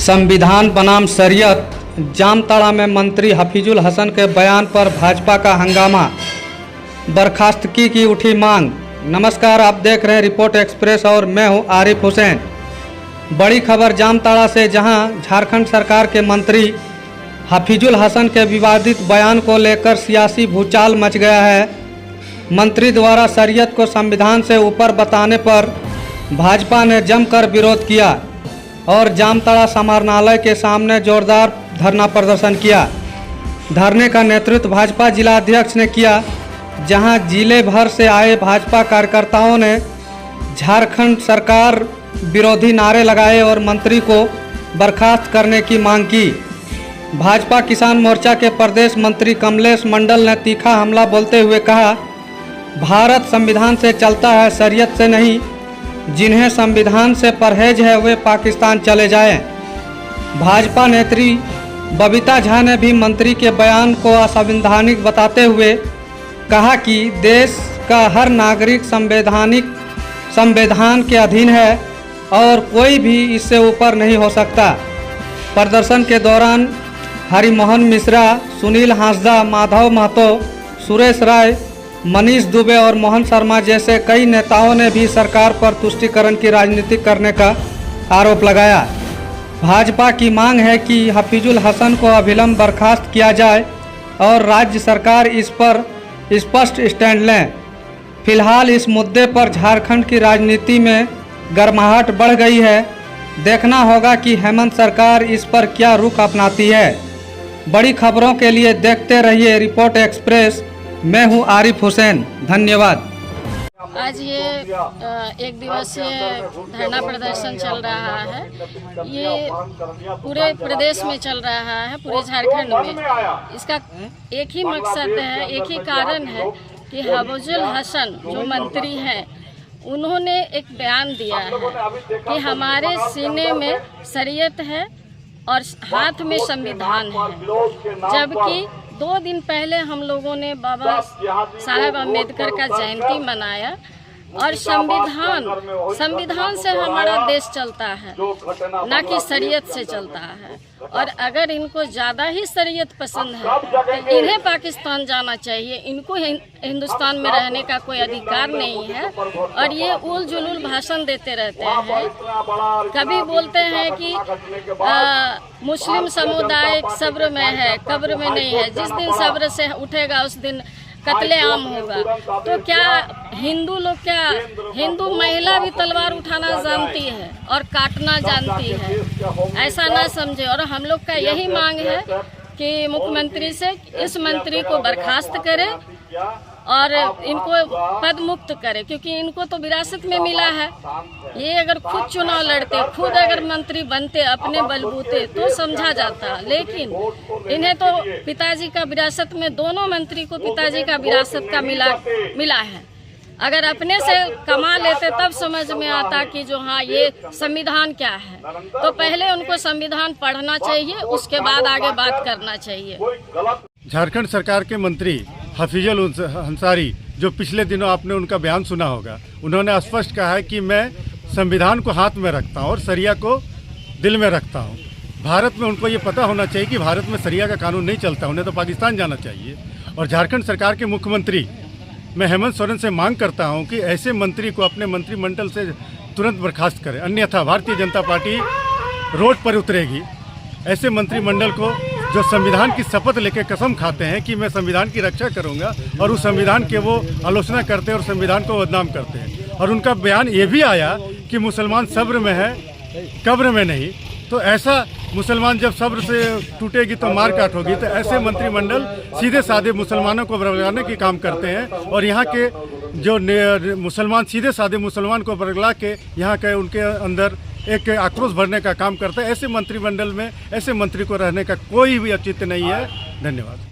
संविधान बनाम शरीयत, जामताड़ा में मंत्री हफीजुल हसन के बयान पर भाजपा का हंगामा, बर्खास्तगी की उठी मांग। नमस्कार, आप देख रहे हैं रिपोर्ट एक्सप्रेस और मैं हूं आरिफ हुसैन। बड़ी खबर जामताड़ा से, जहां झारखंड सरकार के मंत्री हफीजुल हसन के विवादित बयान को लेकर सियासी भूचाल मच गया है। मंत्री द्वारा शरीयत को संविधान से ऊपर बताने पर भाजपा ने जमकर विरोध किया और जामताड़ा समाहरणालय के सामने जोरदार धरना प्रदर्शन किया। धरने का नेतृत्व भाजपा जिला अध्यक्ष ने किया, जहां जिले भर से आए भाजपा कार्यकर्ताओं ने झारखंड सरकार विरोधी नारे लगाए और मंत्री को बर्खास्त करने की मांग की। भाजपा किसान मोर्चा के प्रदेश मंत्री कमलेश मंडल ने तीखा हमला बोलते हुए कहा, भारत संविधान से चलता है, शरीयत से नहीं। जिन्हें संविधान से परहेज है वे पाकिस्तान चले जाएं। भाजपा नेत्री बबीता झा ने भी मंत्री के बयान को असंवैधानिक बताते हुए कहा कि देश का हर नागरिक संविधान के अधीन है और कोई भी इससे ऊपर नहीं हो सकता। प्रदर्शन के दौरान हरिमोहन मिश्रा, सुनील हांसदा, माधव महतो, सुरेश राय, मनीष दुबे और मोहन शर्मा जैसे कई नेताओं ने भी सरकार पर तुष्टीकरण की राजनीति करने का आरोप लगाया। भाजपा की मांग है कि हफीजुल हसन को अविलंब बर्खास्त किया जाए और राज्य सरकार इस पर स्पष्ट स्टैंड लें। फिलहाल इस मुद्दे पर झारखंड की राजनीति में गर्माहट बढ़ गई है। देखना होगा कि हेमंत सरकार इस पर क्या रुख अपनाती है। बड़ी खबरों के लिए देखते रहिए रिपोर्ट एक्सप्रेस। मैं हूं आरिफ हुसैन, धन्यवाद। आज ये एक दिवसीय धरना प्रदर्शन चल रहा है। ये पूरे प्रदेश में चल रहा है, पूरे झारखंड में। इसका एक ही मकसद है, एक ही कारण है कि हफीजुल हसन जो मंत्री हैं, उन्होंने एक बयान दिया है कि हमारे सीने में शरीयत है और हाथ में संविधान है। जबकि 2 दिन पहले हम लोगों ने बाबा साहेब अम्बेडकर का जयंती मनाया और संविधान से हमारा देश चलता है, ना कि शरीयत से चलता है। और अगर इनको ज़्यादा ही शरीयत पसंद है तो इन्हें पाकिस्तान जाना चाहिए। इनको हिंदुस्तान में रहने का कोई अधिकार नहीं है। और ये उल जुलूल भाषण देते रहते हैं। कभी बोलते हैं कि मुस्लिम समुदाय सब्र में है, कब्र में नहीं है। जिस दिन सब्र से उठेगा उस दिन कत्लेआम होगा। तो क्या हिंदू लोग, क्या हिंदू महिला भी तलवार उठाना जानती है और काटना जानती है? ऐसा ना समझे। और हम लोग का यही मांग है कि मुख्यमंत्री से इस मंत्री को बर्खास्त करे और इनको पद मुक्त करे, क्योंकि इनको तो विरासत में मिला है। ये अगर खुद चुनाव लड़ते, खुद अगर मंत्री बनते अपने बलबूते तो समझा जाता, लेकिन इन्हें तो पिताजी का विरासत में, दोनों मंत्री को पिताजी का विरासत का मिला है। अगर अपने से कमा लेते तब समझ में आता कि जो हाँ ये संविधान क्या है। तो पहले उनको संविधान पढ़ना चाहिए, उसके बाद आगे बात करना चाहिए। झारखंड सरकार के मंत्री हफीजुल हंसारी, जो पिछले दिनों आपने उनका बयान सुना होगा, उन्होंने स्पष्ट कहा है कि मैं संविधान को हाथ में रखता हूं और शरिया को दिल में रखता हूं। भारत में उनको ये पता होना चाहिए कि भारत में शरिया का कानून नहीं चलता, उन्हें तो पाकिस्तान जाना चाहिए। और झारखंड सरकार के मुख्यमंत्री मैं हेमंत सोरेन से मांग करता हूं कि ऐसे मंत्री को अपने मंत्रिमंडल से तुरंत बर्खास्त करें, अन्यथा भारतीय जनता पार्टी रोड पर उतरेगी। ऐसे मंत्रिमंडल को जो संविधान की शपथ लेकर कसम खाते हैं कि मैं संविधान की रक्षा करूंगा, और उस संविधान के वो आलोचना करते हैं और संविधान को बदनाम करते हैं। और उनका बयान ये भी आया कि मुसलमान सब्र में है, कब्र में नहीं। तो ऐसा मुसलमान जब सब्र से टूटेगी तो मार काट होगी। तो ऐसे मंत्रिमंडल सीधे साधे मुसलमानों को बरगलाने के काम करते हैं। और यहाँ के जो मुसलमान सीधे साधे मुसलमान को बरगला के यहाँ के उनके अंदर एक आक्रोश भरने का काम करता है। ऐसे मंत्रिमंडल में ऐसे मंत्री को रहने का कोई भी औचित्य नहीं है। धन्यवाद।